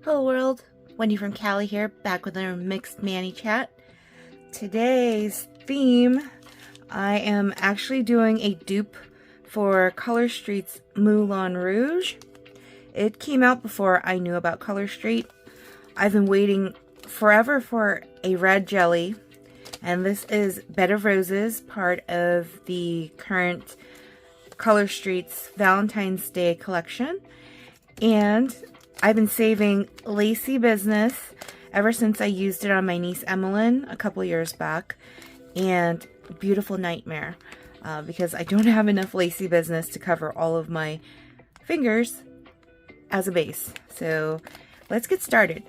Hello world, Wendy from Cali here, back with another Mixed Manny chat. Today's theme, I am actually doing a dupe for Color Street's Moulin Rouge. It came out before I knew about Color Street. I've been waiting forever for a red jelly, and this is Bed of Roses, part of the current Color Street's Valentine's Day collection. And I've been saving Lacey Business ever since I used it on my niece Edralin a couple years back, and Beautiful Nightmare, because I don't have enough Lacey Business to cover all of my fingers as a base. So let's get started.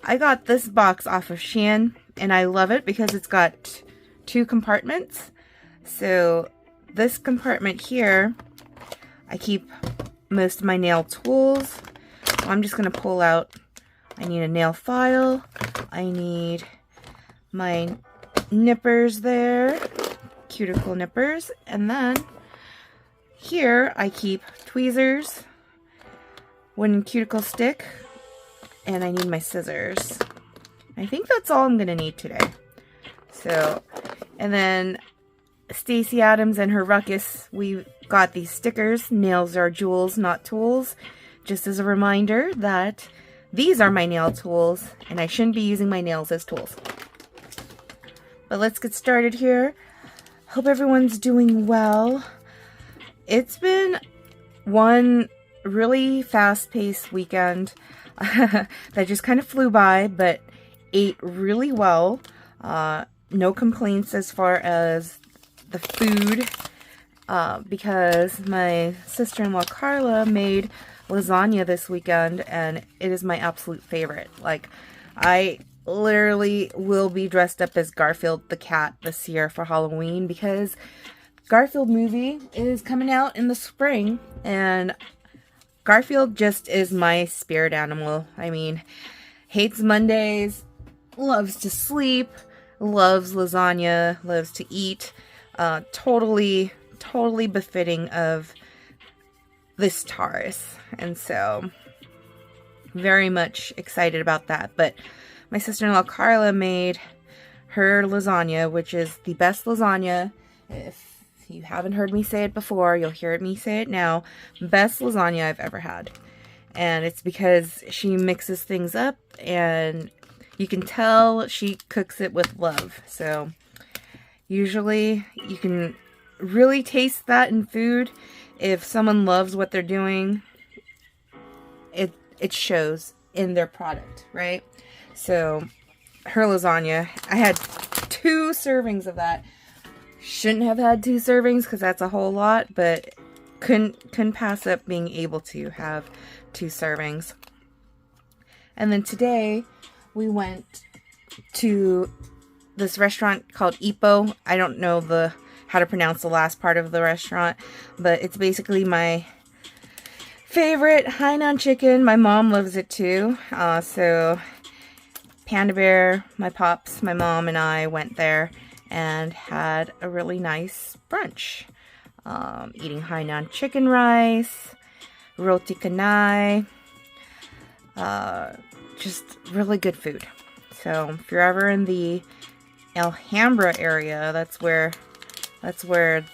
I got this box off of Shannon, and I love it because it's got two compartments. So this compartment here, I keep most of my nail tools. I'm just going to pull out, I need a nail file, I need my nippers there, cuticle nippers, and then here I keep tweezers, wooden cuticle stick, and I need my scissors. I think that's all I'm going to need today. So, and then Stacy Adams and her ruckus, we got these stickers. Nails are jewels, not tools. Just as a reminder that these are my nail tools, and I shouldn't be using my nails as tools. But let's get started here. Hope everyone's doing well. It's been one really fast-paced weekend that just kind of flew by, but ate really well. No complaints as far as the food, because my sister-in-law Carla made lasagna this weekend, and it is my absolute favorite. Like, I literally will be dressed up as Garfield the cat this year for Halloween, because Garfield movie is coming out in the spring, and Garfield just is my spirit animal. I mean, hates Mondays, loves to sleep, loves lasagna, loves to eat. Totally befitting of this Taurus, and so very much excited about that. But my sister-in-law Carla made her lasagna, which is the best lasagna. If you haven't heard me say it before, you'll hear me say it now. Best lasagna I've ever had. And it's because she mixes things up, and you can tell she cooks it with love. So usually you can really taste that in food. If someone loves what they're doing, it shows in their product, right? So her lasagna, I had 2 servings of that. Shouldn't have had 2 servings because that's a whole lot, but couldn't pass up being able to have 2 servings. And then today we went to this restaurant called Ipo. I don't know how to pronounce the last part of the restaurant, but it's basically my favorite Hainan chicken. My mom loves it too. So Panda Bear, my pops, my mom, and I went there and had a really nice brunch. Eating Hainan chicken rice, roti canai, just really good food. So if you're ever in the Alhambra area, that's where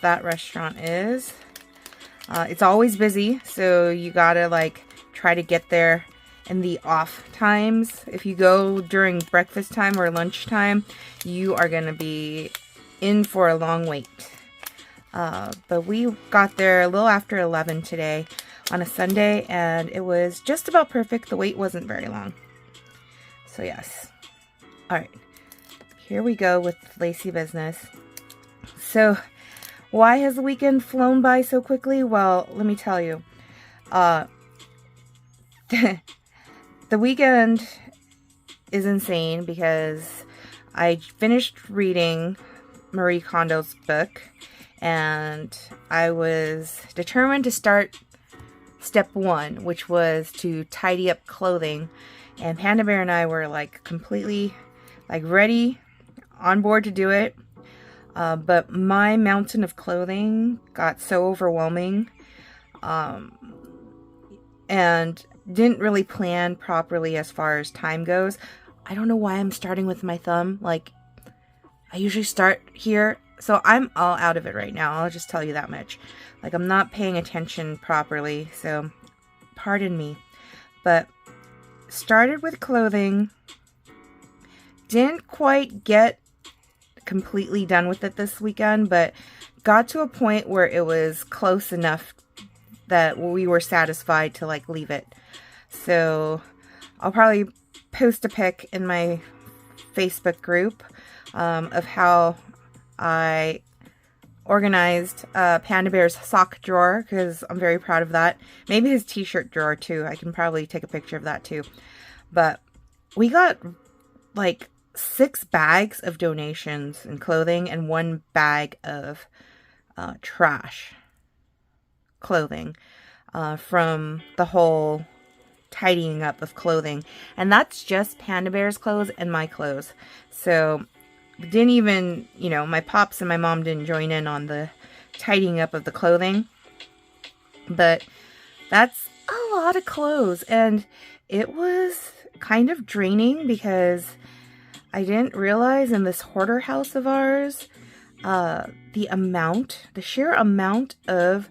that restaurant is. It's always busy, so you gotta like try to get there in the off times. If you go during breakfast time or lunchtime, you are gonna be in for a long wait. But we got there a little after 11 today on a Sunday, and it was just about perfect. The wait wasn't very long. So yes. Alright, here we go with Lacey Business. So, why has the weekend flown by so quickly? Well, let me tell you. The weekend is insane because I finished reading Marie Kondo's book, and I was determined to start step 1, which was to tidy up clothing. And Panda Bear and I were like completely like ready, on board to do it. But my mountain of clothing got so overwhelming. And didn't really plan properly as far as time goes. I don't know why I'm starting with my thumb. Like, I usually start here. So I'm all out of it right now. I'll just tell you that much. Like, I'm not paying attention properly. So pardon me. But started with clothing. Didn't quite get completely done with it this weekend, but got to a point where it was close enough that we were satisfied to like leave it. So I'll probably post a pic in my Facebook group of how I organized Panda Bear's sock drawer, because I'm very proud of that. Maybe his t-shirt drawer too. I can probably take a picture of that too. But we got like 6 bags of donations and clothing and 1 bag of trash clothing from the whole tidying up of clothing. And that's just Panda Bear's clothes and my clothes. So didn't even, you know, my pops and my mom didn't join in on the tidying up of the clothing. But that's a lot of clothes. And it was kind of draining because I didn't realize in this hoarder house of ours, the sheer amount of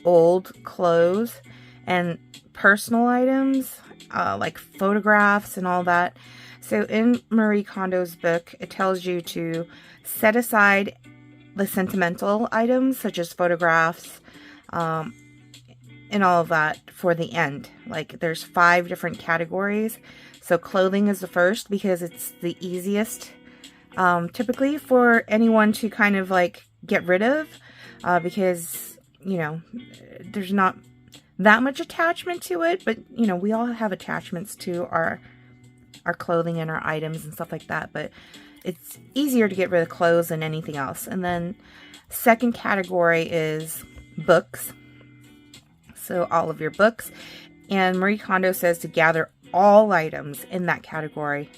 old clothes and personal items, like photographs and all that. So in Marie Kondo's book, it tells you to set aside the sentimental items, such as photographs, and all of that for the end. Like, there's 5 different categories. So clothing is the first because it's the easiest, typically, for anyone to kind of like get rid of, because, you know, there's not that much attachment to it, but, you know, we all have attachments to our clothing and our items and stuff like that, but it's easier to get rid of clothes than anything else. And then second category is books. So all of your books. And Marie Kondo says to gather all items in that category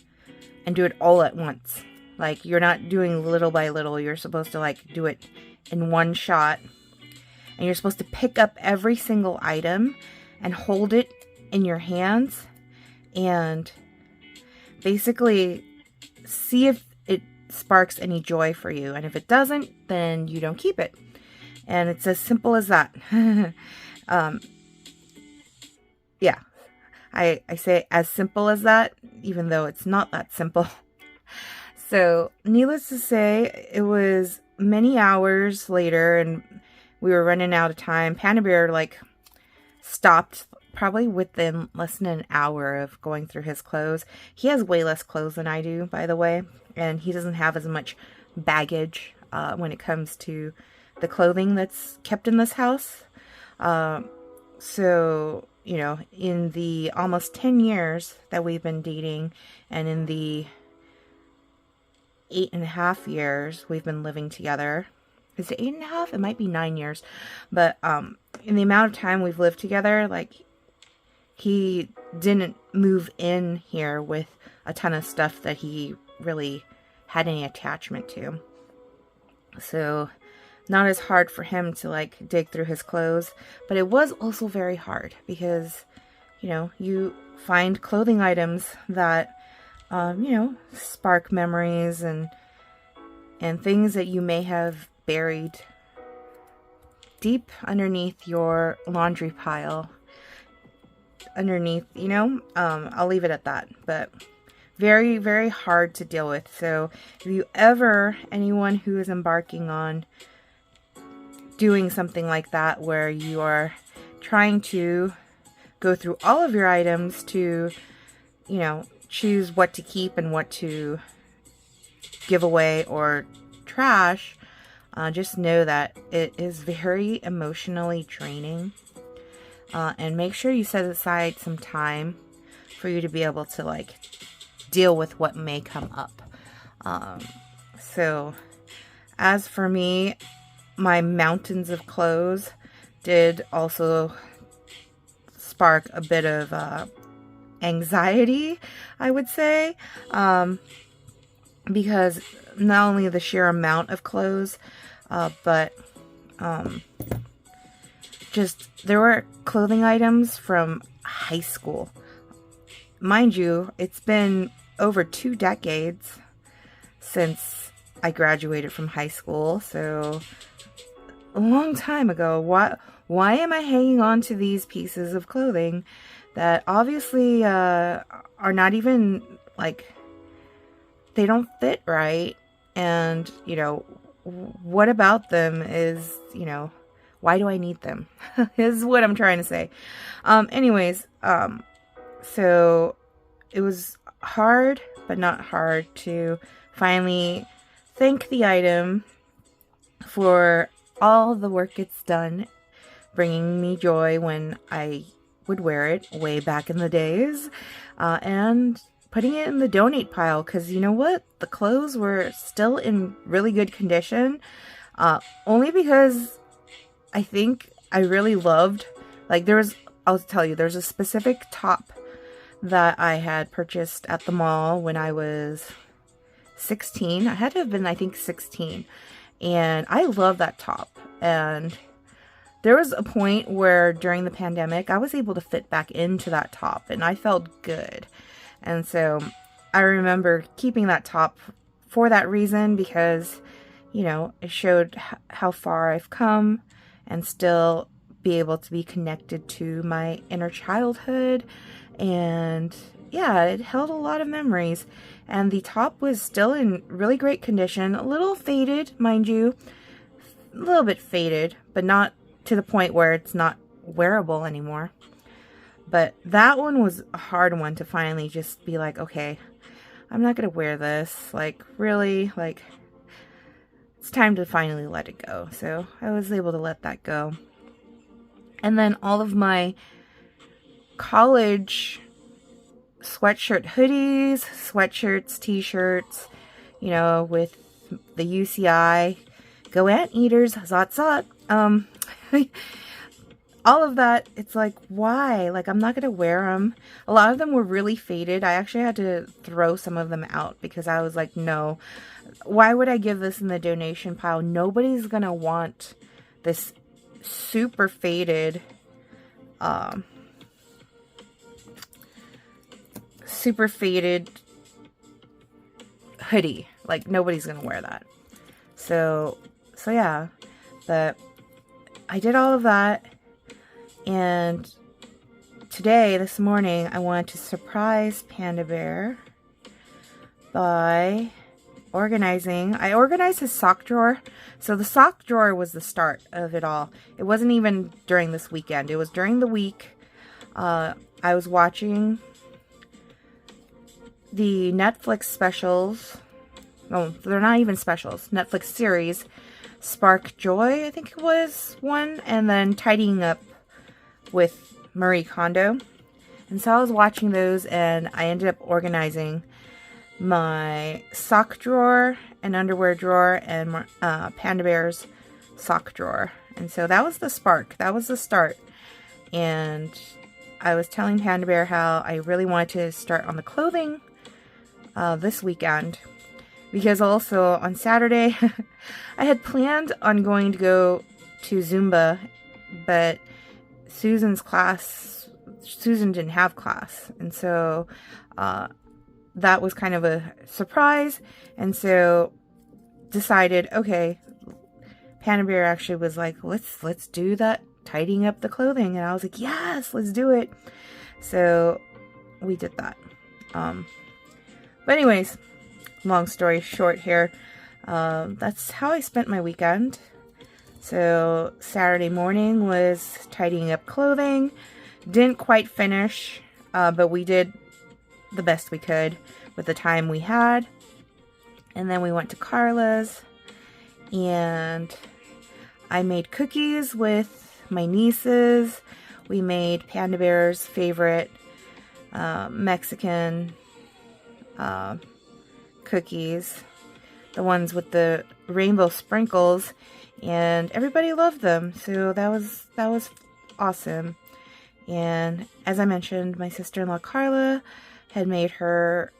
and do it all at once. Like, you're not doing little by little. You're supposed to like do it in one shot. And you're supposed to pick up every single item and hold it in your hands and basically see if it sparks any joy for you. And if it doesn't, then you don't keep it. And it's as simple as that. Yeah. I say as simple as that, even though it's not that simple. So, needless to say, it was many hours later and we were running out of time. Panda Bear, like, stopped probably within less than an hour of going through his clothes. He has way less clothes than I do, by the way. And he doesn't have as much baggage when it comes to the clothing that's kept in this house. So, you know, in the almost 10 years that we've been dating, and in the 8.5 years we've been living together. Is it 8.5? It might be 9 years. But in the amount of time we've lived together, like, he didn't move in here with a ton of stuff that he really had any attachment to. So, not as hard for him to, like, dig through his clothes. But it was also very hard because, you know, you find clothing items that, you know, spark memories and things that you may have buried deep underneath your laundry pile. Underneath, you know, I'll leave it at that. But very, very hard to deal with. So if you ever, anyone who is embarking on doing something like that, where you are trying to go through all of your items to, you know, choose what to keep and what to give away or trash, just know that it is very emotionally draining. And make sure you set aside some time for you to be able to, like, deal with what may come up. So, as for me, my mountains of clothes did also spark a bit of anxiety, I would say. Because not only the sheer amount of clothes, but there were clothing items from high school. Mind you, it's been over 2 decades since I graduated from high school, so a long time ago. Why am I hanging on to these pieces of clothing that obviously are not even, like, they don't fit right? And, you know, what about them is, you know, why do I need them? Is what I'm trying to say. So it was hard, but not hard, to finally thank the item for all the work it's done, bringing me joy when I would wear it way back in the days, and putting it in the donate pile, because you know what? The clothes were still in really good condition, only because I think I really loved, like, I'll tell you, there's a specific top that I had purchased at the mall when I was 16. I had to have been, I think, 16. And I love that top. And there was a point where during the pandemic, I was able to fit back into that top. And I felt good. And so I remember keeping that top for that reason, because, you know, it showed how far I've come and still be able to be connected to my inner childhood. And yeah, it held a lot of memories. And the top was still in really great condition. A little faded, mind you. A little bit faded, but not to the point where it's not wearable anymore. But that one was a hard one to finally just be like, okay, I'm not going to wear this. Like, really? Like, it's time to finally let it go. So I was able to let that go. And then all of my college sweatshirt hoodies, sweatshirts, t-shirts, you know, with the UCI, go anteaters, zot zot, all of that, it's like, why? Like, I'm not going to wear them. A lot of them were really faded. I actually had to throw some of them out because I was like, no, why would I give this in the donation pile? Nobody's going to want this super faded, hoodie. Like, nobody's gonna wear that. So yeah, but I did all of that, and this morning I wanted to surprise Panda Bear by organizing. I organized his sock drawer. So the sock drawer was the start of it all. It wasn't even during this weekend. It was during the week. I was watching the Netflix specials. No, they're not even specials. Netflix series. Spark Joy, I think it was one. And then Tidying Up with Marie Kondo. And so I was watching those, and I ended up organizing my sock drawer and underwear drawer and Panda Bear's sock drawer. And so that was the spark. That was the start. And I was telling Panda Bear how I really wanted to start on the clothing this weekend. Because also on Saturday, I had planned on going to go to Zumba, but Susan didn't have class. And so that was kind of a surprise. And so decided, okay, Panda Bear actually was like, let's do that, tidying up the clothing. And I was like, yes, let's do it. So we did that. But anyways, long story short here, that's how I spent my weekend. So Saturday morning was tidying up clothing. Didn't quite finish, but we did the best we could with the time we had. And then we went to Carla's, and I made cookies with my nieces. We made Panda Bear's favorite Mexican cookies, the ones with the rainbow sprinkles, and everybody loved them. So that was awesome. And as I mentioned, my sister-in-law Carla had made her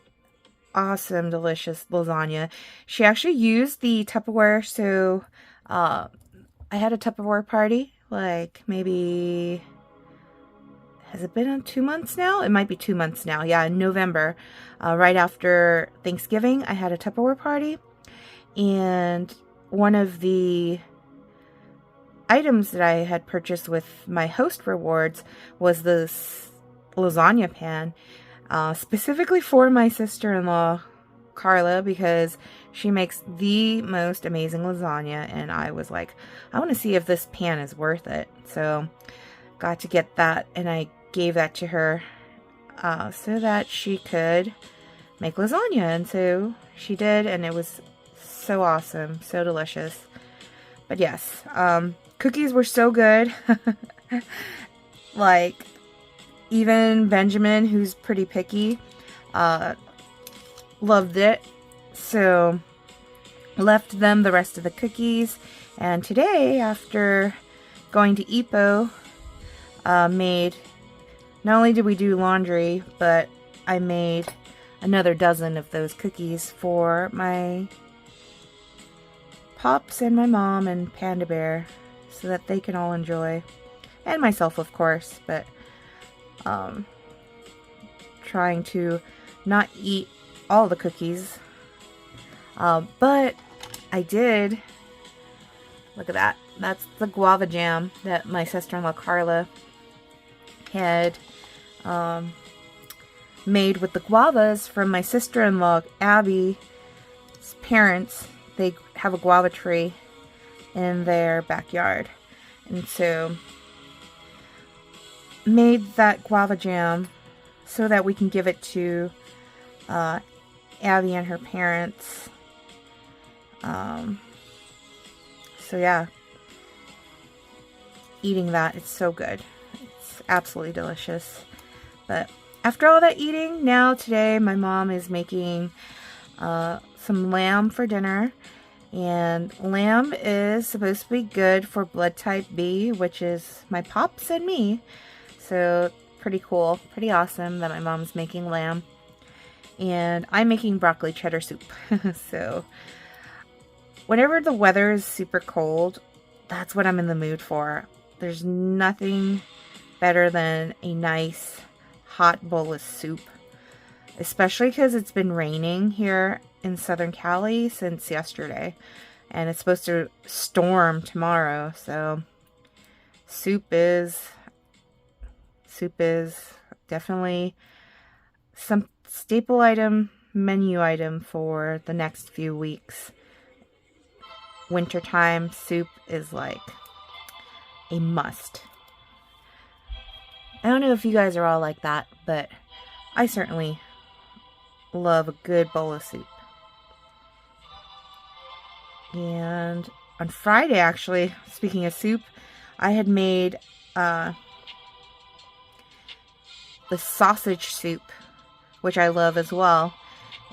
awesome, delicious lasagna. She actually used the Tupperware. So I had a Tupperware party like maybe, has it been 2 months now? It might be 2 months now. Yeah, in November, right after Thanksgiving, I had a Tupperware party, and one of the items that I had purchased with my host rewards was this lasagna pan, specifically for my sister-in-law, Carla, because she makes the most amazing lasagna, and I was like, I want to see if this pan is worth it. So got to get that, and I gave that to her so that she could make lasagna, and so she did, and it was so awesome, so delicious. But yes, cookies were so good. Like, even Benjamin, who's pretty picky, loved it. So left them the rest of the cookies, and today, after going to Ipo, made, not only did we do laundry, but I made another dozen of those cookies for my Pops and my mom and Panda Bear, so that they can all enjoy, and myself, of course, but trying to not eat all the cookies, but I did. Look at that. That's the guava jam that my sister-in-law Carla had made with the guavas from my sister-in-law Abby's parents. They have a guava tree in their backyard, and so made that guava jam so that we can give it to Abby and her parents. So yeah, eating that, it's so good. It's absolutely delicious. But after all that eating, now today my mom is making some lamb for dinner. And lamb is supposed to be good for blood type B, which is my Pops and me. So pretty cool, pretty awesome that my mom's making lamb. And I'm making broccoli cheddar soup. So whenever the weather is super cold, that's what I'm in the mood for. There's nothing better than a nice hot bowl of soup. Especially because it's been raining here in Southern Cali since yesterday, and it's supposed to storm tomorrow, so soup is definitely some staple item, menu item for the next few weeks. Wintertime soup is like a must. I don't know if you guys are all like that, but I certainly love a good bowl of soup. And on Friday, actually, speaking of soup, I had made the sausage soup, which I love as well,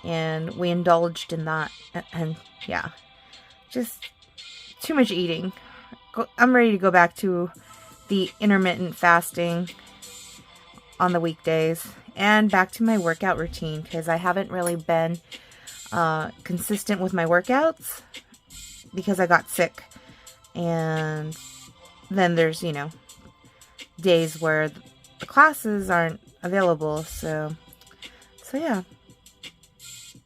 and we indulged in that, and yeah, just too much eating. I'm ready to go back to the intermittent fasting on the weekdays, and back to my workout routine, because I haven't really been consistent with my workouts because I got sick. And then there's, you know, days where the classes aren't available, so yeah.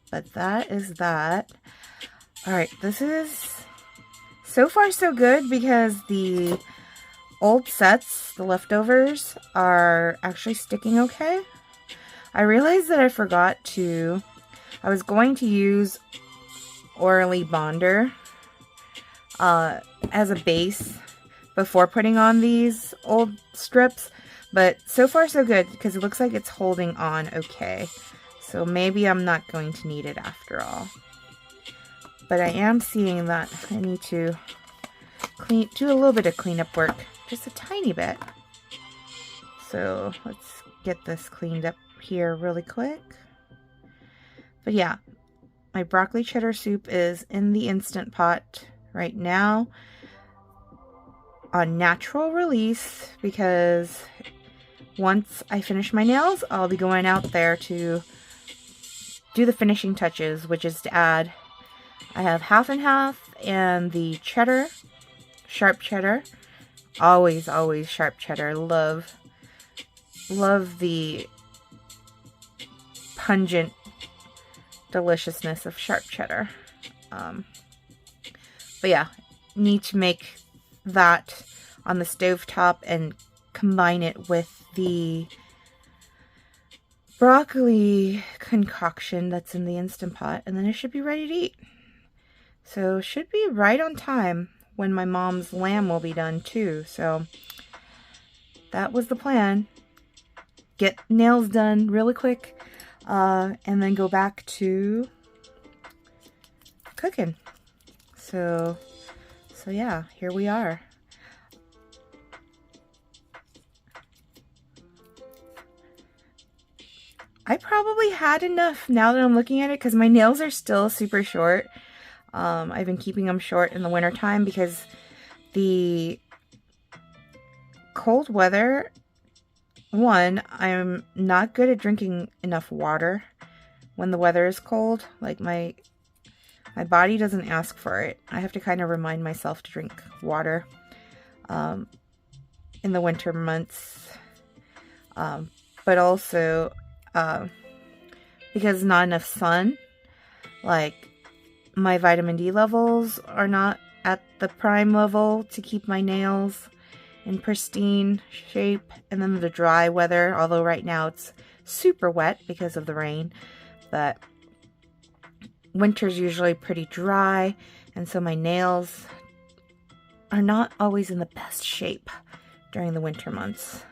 But that is that. Alright, this is so far so good, because the old sets, the leftovers, are actually sticking okay. I realized that I forgot to, I was going to use Orly Bonder as a base before putting on these old strips, but so far so good, because it looks like it's holding on okay. So maybe I'm not going to need it after all. But I am seeing that I need to do a little bit of cleanup work, just a tiny bit. So let's get this cleaned up here really quick. But yeah, my broccoli cheddar soup is in the Instant Pot right now on natural release, because once I finish my nails, I'll be going out there to do the finishing touches, which is to add, I have half and half, and the cheddar, sharp cheddar, always sharp cheddar. Love the pungent deliciousness of sharp cheddar. But yeah, need to make that on the stovetop and combine it with the broccoli concoction that's in the Instant Pot, and then it should be ready to eat. So should be right on time when my mom's lamb will be done too. So that was the plan. Get nails done really quick, and then go back to cooking. So yeah, here we are. I probably had enough now that I'm looking at it, because my nails are still super short. I've been keeping them short in the wintertime because the cold weather, one, I'm not good at drinking enough water when the weather is cold. Like my body doesn't ask for it. I have to kind of remind myself to drink water in the winter months. But also because not enough sun, like my vitamin D levels are not at the prime level to keep my nails in pristine shape. And then the dry weather, although right now it's super wet because of the rain, but winter's usually pretty dry, and so my nails are not always in the best shape during the winter months.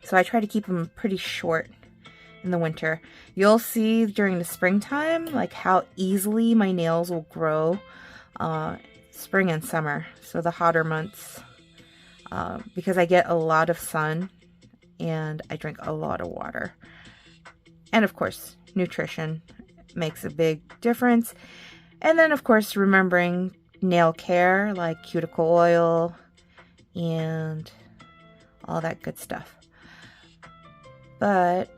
So I try to keep them pretty short in the winter. You'll see during the springtime like how easily my nails will grow spring and summer, so the hotter months, because I get a lot of sun and I drink a lot of water. And of course, nutrition makes a big difference. And then of course, remembering nail care like cuticle oil and all that good stuff. But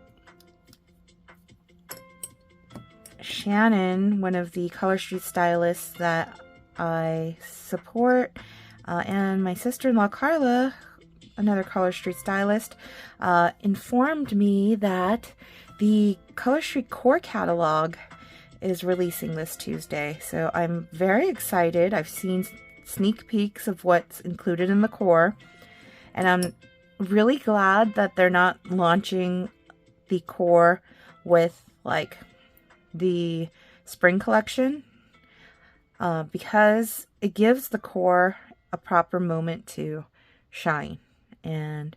Shannon, one of the Color Street stylists that I support, and my sister-in-law Carla, another Color Street stylist, informed me that the Color Street core catalog is releasing this Tuesday. So I'm very excited. I've seen sneak peeks of what's included in the core, and I'm really glad that they're not launching the core with like the spring collection, because it gives the core a proper moment to shine. And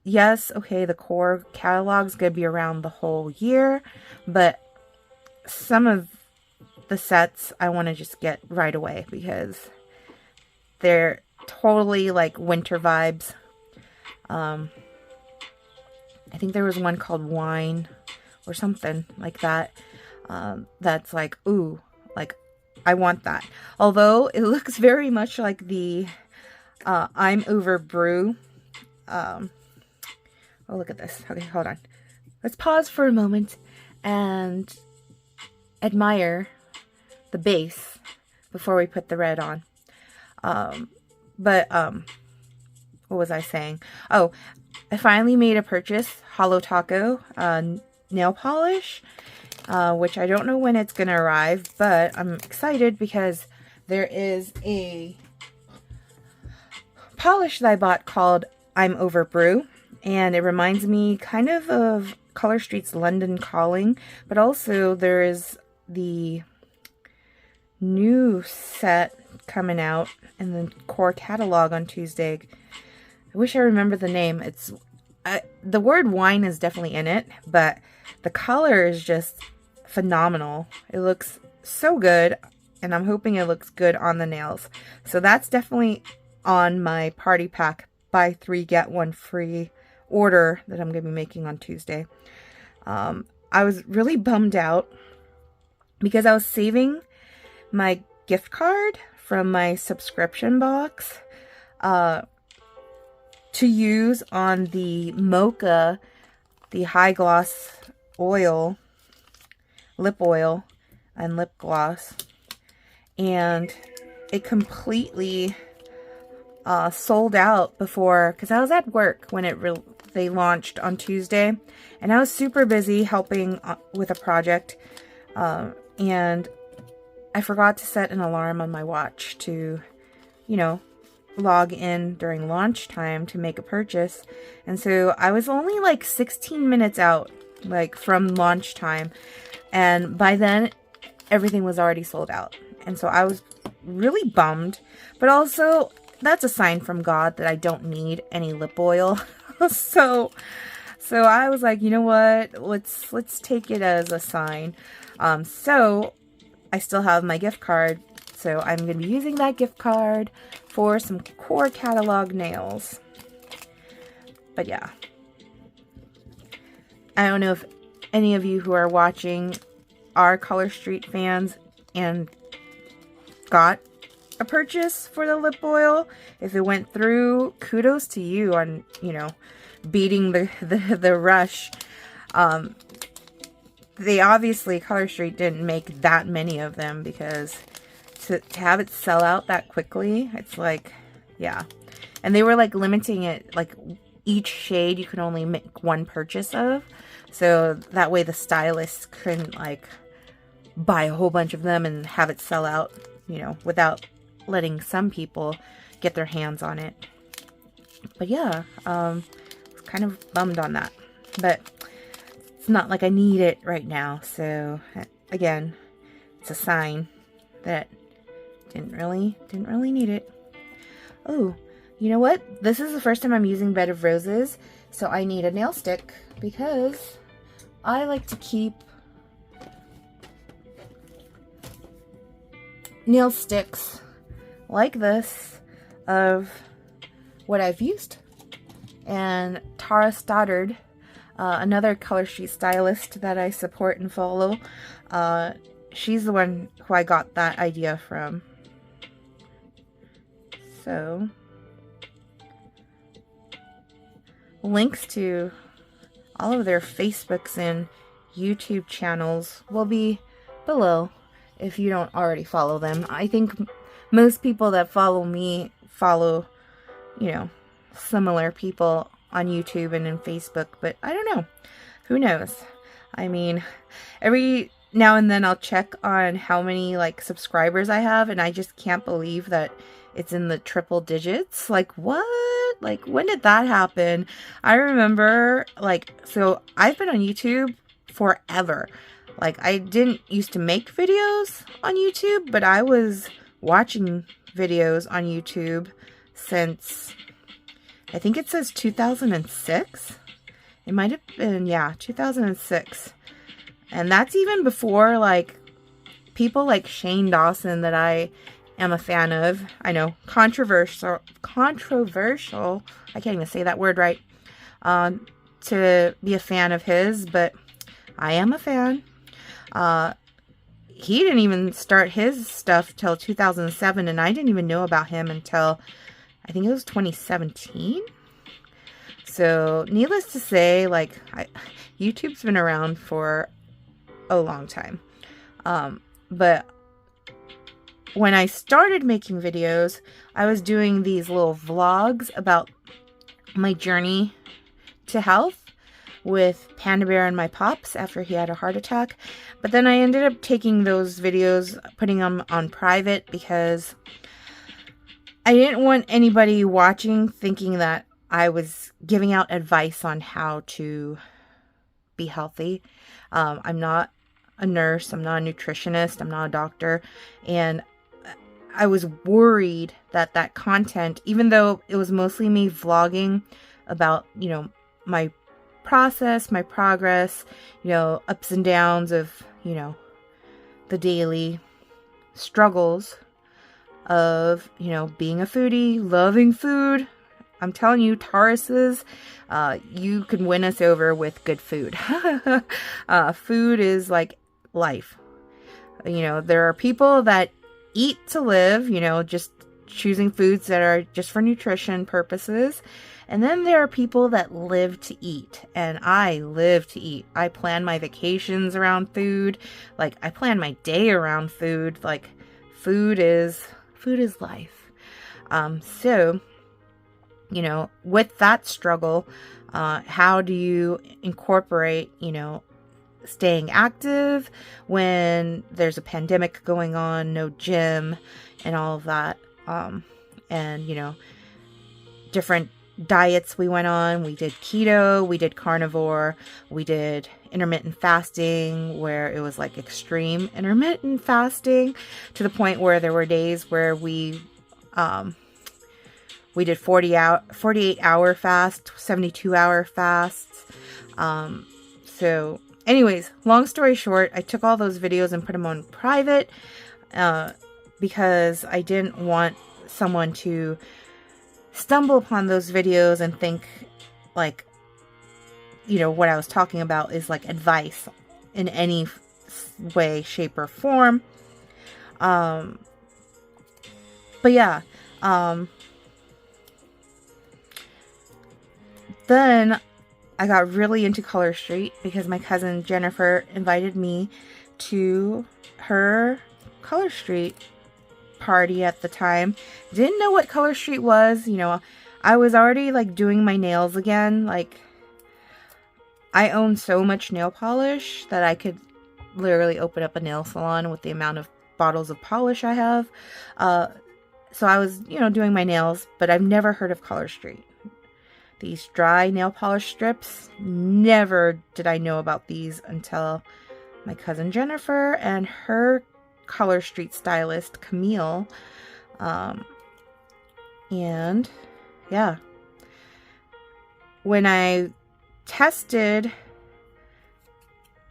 yes, okay, the core catalog's gonna be around the whole year, but some of the sets I want to just get right away because they're totally like winter vibes. I think there was one called Wine or something like that. That's like, ooh, like I want that. Although it looks very much like the I'm Over Brew. Oh, look at this. Okay, hold on. Let's pause for a moment and admire the base before we put the red on. What was I saying? Oh, I finally made a purchase, Holo Taco nail polish, which I don't know when it's going to arrive, but I'm excited because there is a polish that I bought called I'm Over Brew, and it reminds me kind of Color Street's London Calling, but also there is the new set coming out in the core catalog on Tuesday. I wish I remember the name. It's the word wine is definitely in it, but the color is just phenomenal. It looks so good, and I'm hoping it looks good on the nails. So that's definitely on my party pack, buy 3 get 1 free order that I'm going to be making on Tuesday. I was really bummed out because I was saving my gift card from my subscription box to use on the Mocha, the high gloss oil, lip oil and lip gloss, and it completely sold out before, because I was at work when they launched on Tuesday, and I was super busy helping with a project, and I forgot to set an alarm on my watch to, you know, log in during launch time to make a purchase. And so I was only like 16 minutes out, like from launch time, and by then everything was already sold out. And so I was really bummed, but also that's a sign from God that I don't need any lip oil. so I was like, you know what, let's take it as a sign. So I still have my gift card, so I'm going to be using that gift card for some core catalog nails. But yeah, I don't know if any of you who are watching are Color Street fans and got a purchase for the lip oil. If it went through, kudos to you on, you know, beating the rush. They obviously, Color Street didn't make that many of them, because to have it sell out that quickly, it's like, yeah. And they were like limiting it, like each shade you could only make one purchase of, so that way the stylists couldn't like buy a whole bunch of them and have it sell out, you know, without letting some people get their hands on it. But yeah, I was kind of bummed on that, but it's not like I need it right now, so again, it's a sign that didn't really need it. Oh, you know what? This is the first time I'm using Bed of Roses, so I need a nail stick, because I like to keep nail sticks like this of what I've used. And Tara Stoddard, another Color Street stylist that I support and follow, she's the one who I got that idea from. So, links to all of their Facebooks and YouTube channels will be below if you don't already follow them. I think most people that follow me follow, you know, similar people on YouTube and in Facebook, but I don't know. Who knows? I mean, every now and then I'll check on how many like subscribers I have, and I just can't believe that it's in the triple digits. Like, what? Like, when did that happen? I remember, like, so I've been on YouTube forever. Like, I didn't used to make videos on YouTube, but I was watching videos on YouTube since, I think it says 2006. It might have been, yeah, 2006. And that's even before, like, people like Shane Dawson that I am a fan of. I know, controversial, I can't even say that word right, to be a fan of his, but I am a fan. He didn't even start his stuff till 2007, and I didn't even know about him until, I think it was 2017. So, needless to say, like, YouTube's been around for a long time. But when I started making videos, I was doing these little vlogs about my journey to health with Panda Bear and my pops after he had a heart attack. But then I ended up taking those videos, putting them on private, because I didn't want anybody watching thinking that I was giving out advice on how to be healthy. I'm not a nurse, I'm not a nutritionist, I'm not a doctor, and I was worried that that content, even though it was mostly me vlogging about, you know, my process, my progress, you know, ups and downs of, you know, the daily struggles of, you know, being a foodie, loving food. I'm telling you, Tauruses, you can win us over with good food. Food is like life. You know, there are people that eat to live, you know, just choosing foods that are just for nutrition purposes. And then there are people that live to eat, and I live to eat. I plan my vacations around food. Like, I plan my day around food. Like, food is life. So you know, with that struggle, how do you incorporate, you know, staying active when there's a pandemic going on, no gym and all of that. And, you know, different diets we went on. We did keto, we did carnivore, we did intermittent fasting, where it was like extreme intermittent fasting to the point where there were days where we did 48-hour fast, 72-hour fasts. So anyways, long story short, I took all those videos and put them on private, because I didn't want someone to stumble upon those videos and think like, you know, what I was talking about is like advice in any way, shape, or form. But yeah, then I got really into Color Street because my cousin Jennifer invited me to her Color Street party at the time. Didn't know what Color Street was. You know, I was already like doing my nails again. Like, I own so much nail polish that I could literally open up a nail salon with the amount of bottles of polish I have. So I was, you know, doing my nails, but I've never heard of Color Street. These dry nail polish strips, never did I know about these until my cousin Jennifer and her Color Street stylist, Camille. And yeah, when I tested,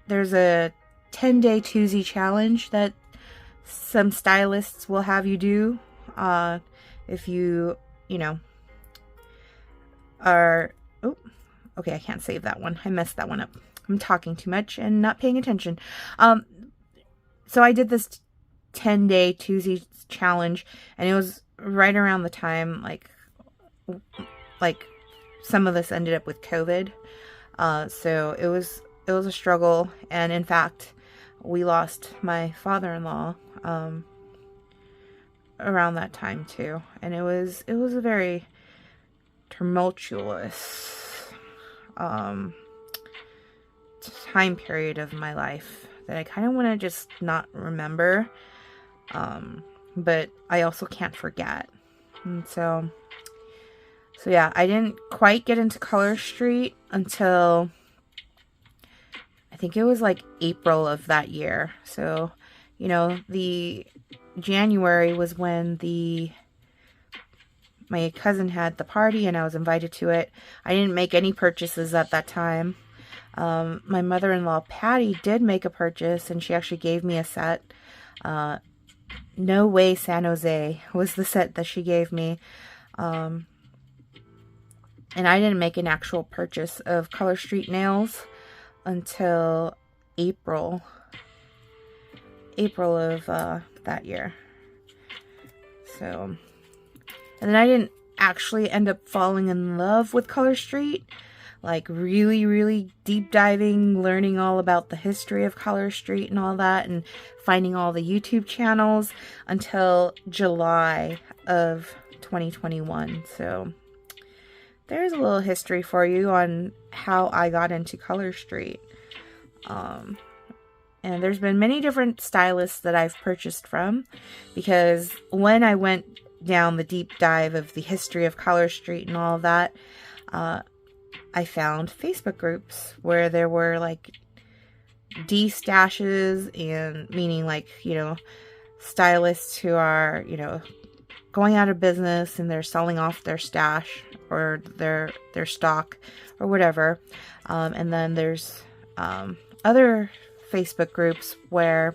there's a 10-day Tuesday challenge that some stylists will have you do. If you know, are, oh, okay, I can't save that one. I messed that one up. I'm talking too much and not paying attention. So I did this 10-day Tuesday challenge, and it was right around the time, like some of us ended up with COVID. So it was a struggle. And in fact, we lost my father-in-law, around that time too. And it was a very tumultuous time period of my life that I kind of want to just not remember, but I also can't forget. And so yeah, I didn't quite get into Color Street until I think it was like April of that year. So, you know, the January was when my cousin had the party and I was invited to it. I didn't make any purchases at that time. My mother-in-law, Patty, did make a purchase, and she actually gave me a set. No Way San Jose was the set that she gave me. And I didn't make an actual purchase of Color Street nails until April of that year. So, and then I didn't actually end up falling in love with Color Street, like really, really deep diving, learning all about the history of Color Street and all that, and finding all the YouTube channels until July of 2021. So there's a little history for you on how I got into Color Street. And there's been many different stylists that I've purchased from, because when I went down the deep dive of the history of Color Street and all of that, I found Facebook groups where there were like de-stashes, and meaning like, you know, stylists who are, you know, going out of business and they're selling off their stash or their stock or whatever. And then there's other Facebook groups where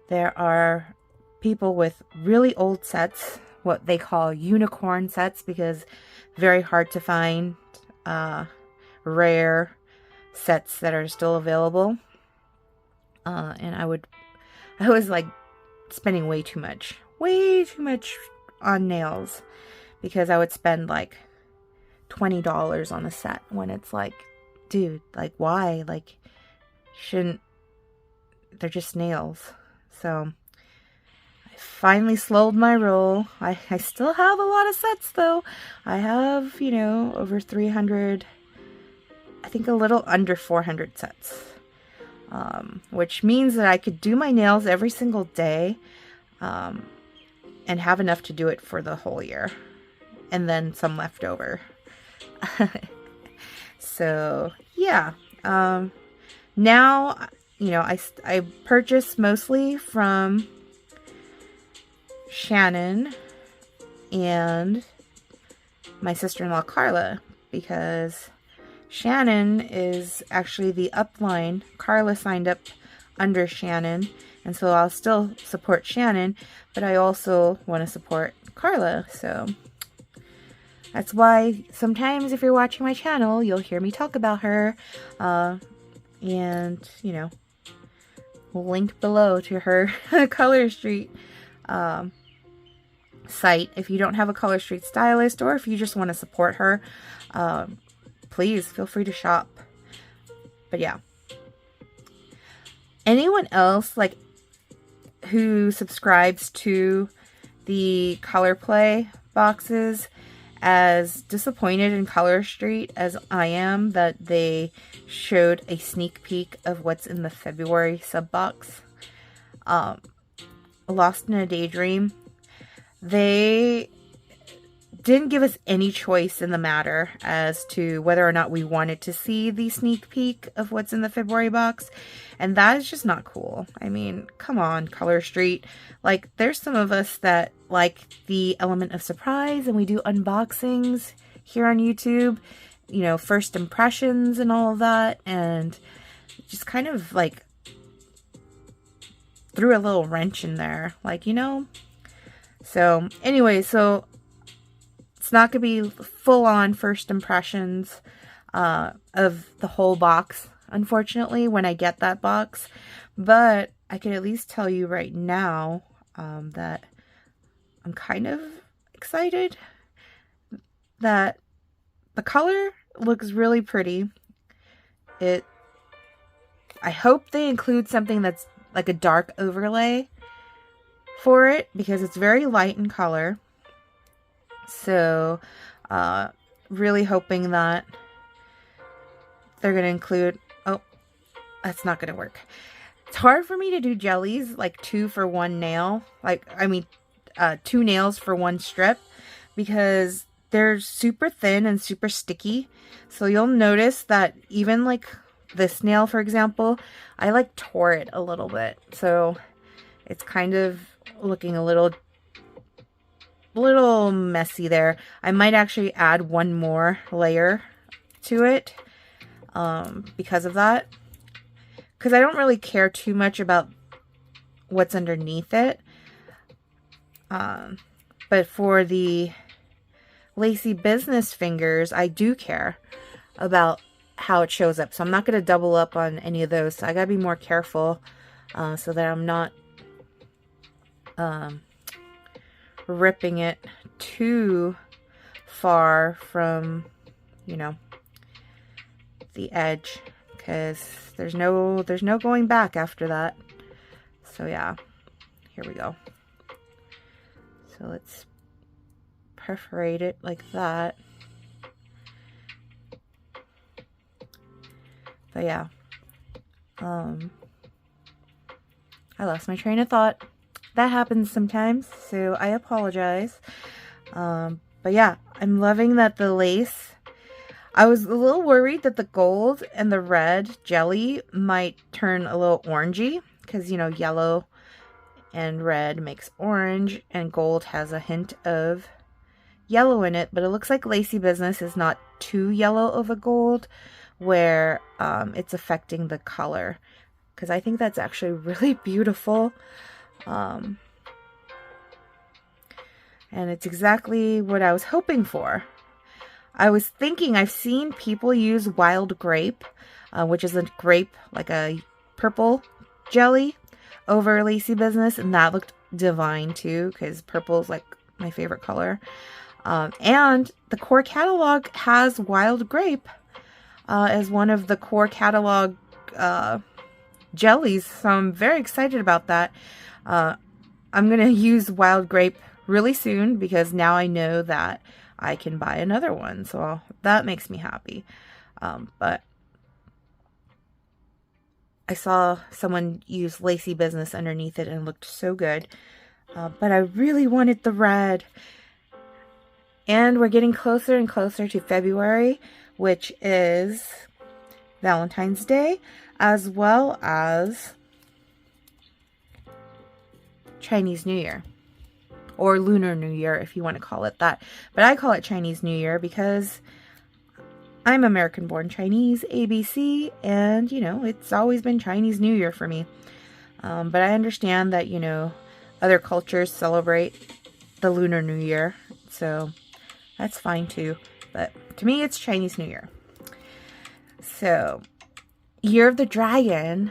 there are people with really old sets, what they call unicorn sets, because very hard to find rare sets that are still available. And I was like spending way too much on nails, because I would spend like $20 on a set when it's like, dude, like why? Like, they're just nails. So I finally slowed my roll. I still have a lot of sets though. I have, you know, over 300, I think a little under 400 sets. Which means that I could do my nails every single day and have enough to do it for the whole year. And then some left over. So, yeah. Now, you know, I purchase mostly from Shannon and my sister-in-law Carla, because Shannon is actually the upline. Carla signed up under Shannon, and so I'll still support Shannon, but I also want to support Carla. So that's why sometimes if you're watching my channel, you'll hear me talk about her. And, you know, link below to her Color Street site. If you don't have a Color Street stylist, or if you just want to support her, please feel free to shop. But yeah, anyone else like who subscribes to the Color Play boxes as disappointed in Color Street as I am that they showed a sneak peek of what's in the February sub box? Lost in a Daydream, they didn't give us any choice in the matter as to whether or not we wanted to see the sneak peek of what's in the February box, and that is just not cool. I mean, come on, Color Street. Like, there's some of us that like the element of surprise, and we do unboxings here on YouTube, you know, first impressions and all of that, and just kind of like threw a little wrench in there, like, you know. So anyway, so it's not gonna be full on first impressions of the whole box, unfortunately, when I get that box, but I can at least tell you right now that I'm kind of excited that the color looks really pretty. I hope they include something that's like a dark overlay for it, because it's very light in color. So, really hoping that they're going to include, oh, that's not going to work. It's hard for me to do jellies, like 2 for 1 nail, like, I mean, 2 nails for 1 strip, because they're super thin and super sticky. So you'll notice that even like this nail, for example, I like tore it a little bit. So it's kind of looking a little messy there. I might actually add 1 more layer to it because of that, because I don't really care too much about what's underneath it, but for the Lacey Business fingers, I do care about how it shows up, so I'm not going to double up on any of those. So I got to be more careful so that I'm not ripping it too far from, you know, the edge, because there's no going back after that. So yeah, here we go. So let's perforate it like that. But yeah, I lost my train of thought. That happens sometimes, so I apologize. But yeah, I'm loving that the lace. I was a little worried that the gold and the red jelly might turn a little orangey, because, you know, yellow and red makes orange, and gold has a hint of yellow in it. But it looks like Lacey Business is not too yellow of a gold, where it's affecting the color, because I think that's actually really beautiful. And it's exactly what I was hoping for. I was thinking, I've seen people use wild grape, which is a grape, like a purple jelly, over Lacey Business, and that looked divine too, because purple is like my favorite color. And the core catalog has wild grape as one of the core catalog jellies, so I'm very excited about that. I'm going to use wild grape really soon because now I know that I can buy another one. So that makes me happy. But I saw someone use Lacey Business underneath it and it looked so good. But I really wanted the red. And we're getting closer and closer to February, which is Valentine's Day, as well as Chinese New Year. Or Lunar New Year, if you want to call it that. But I call it Chinese New Year because I'm American-born Chinese, ABC, and, you know, it's always been Chinese New Year for me. But I understand that, you know, other cultures celebrate the Lunar New Year, so that's fine too. But to me, it's Chinese New Year. So, Year of the Dragon,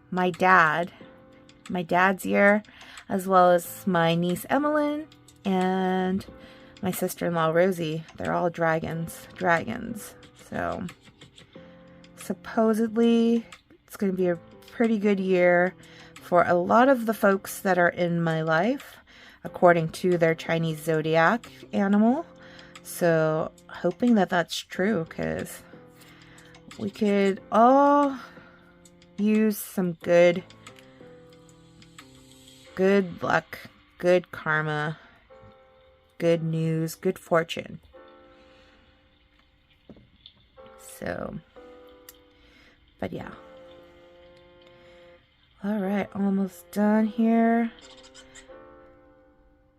my dad's year, as well as my niece Evelyn and my sister-in-law Rosie. They're all dragons. So, supposedly, it's going to be a pretty good year for a lot of the folks that are in my life, according to their Chinese zodiac animal. So, hoping that that's true, because we could all use some good luck, good karma, good news, good fortune. So, but yeah. Alright, almost done here.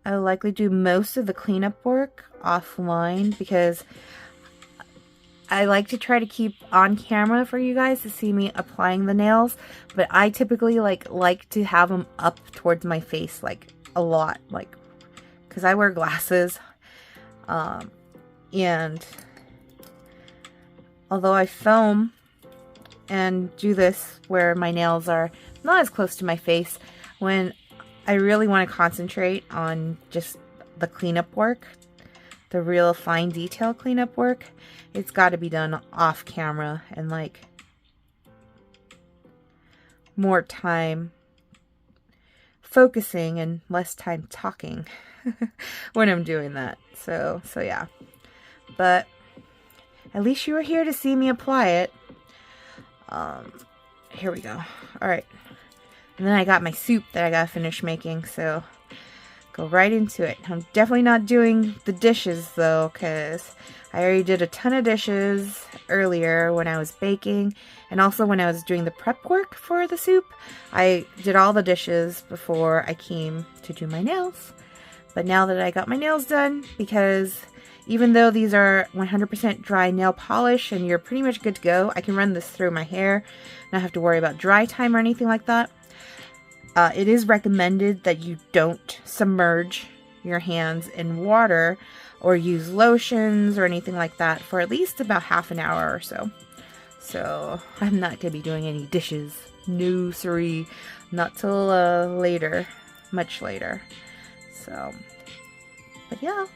I'll likely do most of the cleanup work offline because I like to try to keep on camera for you guys to see me applying the nails, but I typically like to have them up towards my face like a lot, like because I wear glasses, and although I film and do this where my nails are not as close to my face, when I really want to concentrate on just the cleanup work, the real fine detail cleanup work, it's got to be done off camera and like more time focusing and less time talking when I'm doing that. So yeah. But at least you were here to see me apply it. Here we go. All right. And then I got my soup that I got to finish making, so go right into it. I'm definitely not doing the dishes though, because I already did a ton of dishes earlier when I was baking, and also when I was doing the prep work for the soup. I did all the dishes before I came to do my nails. But now that I got my nails done, because even though these are 100% dry nail polish and you're pretty much good to go, I can run this through my hair, not have to worry about dry time or anything like that. It is recommended that you don't submerge your hands in water or use lotions or anything like that for at least about half an hour or so. So I'm not going to be doing any dishes. No, sorry. Not till later. Much later. So, but yeah.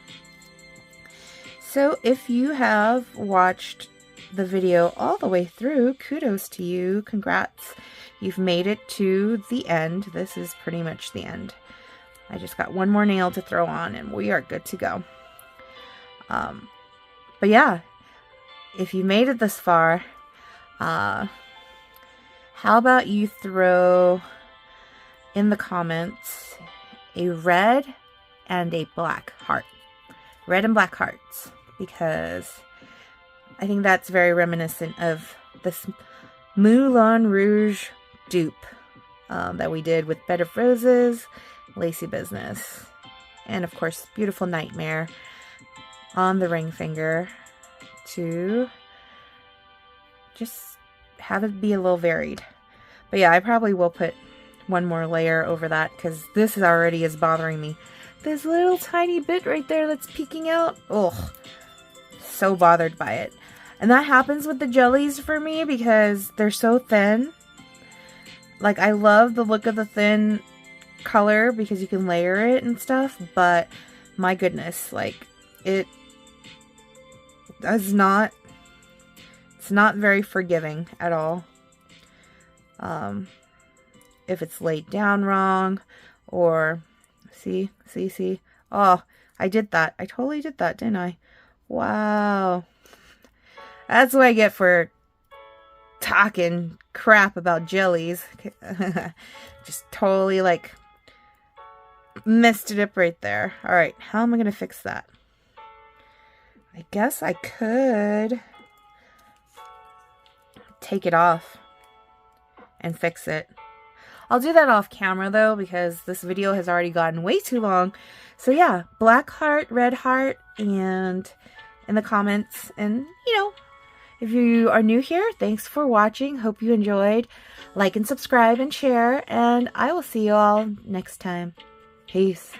So if you have watched the video all the way through, kudos to you. Congrats. You've made it to the end. This is pretty much the end. I just got one more nail to throw on and we are good to go. But yeah, if you made it this far, how about you throw in the comments a red and a black heart. Red and black hearts. Because I think that's very reminiscent of this Moulin Rouge dupe that we did with Bed of Roses, Lacey Business, and of course Beautiful Nightmare on the ring finger to just have it be a little varied. But yeah, I probably will put one more layer over that because this already is bothering me. This little tiny bit right there that's peeking out, ugh, so bothered by it. And that happens with the jellies for me because they're so thin. Like, I love the look of the thin color because you can layer it and stuff, but my goodness, like, it does not, it's not very forgiving at all. If it's laid down wrong, or See? See? See? Oh, I did that. I totally did that, didn't I? Wow. That's what I get for talking crap about jellies. Just totally like messed it up right there. Alright, how am I going to fix that? I guess I could take it off and fix it. I'll do that off camera though, because this video has already gotten way too long. So yeah, black heart, red heart, and in the comments. And you know, if you are new here, thanks for watching. Hope you enjoyed. Like and subscribe and share, and I will see you all next time. Peace.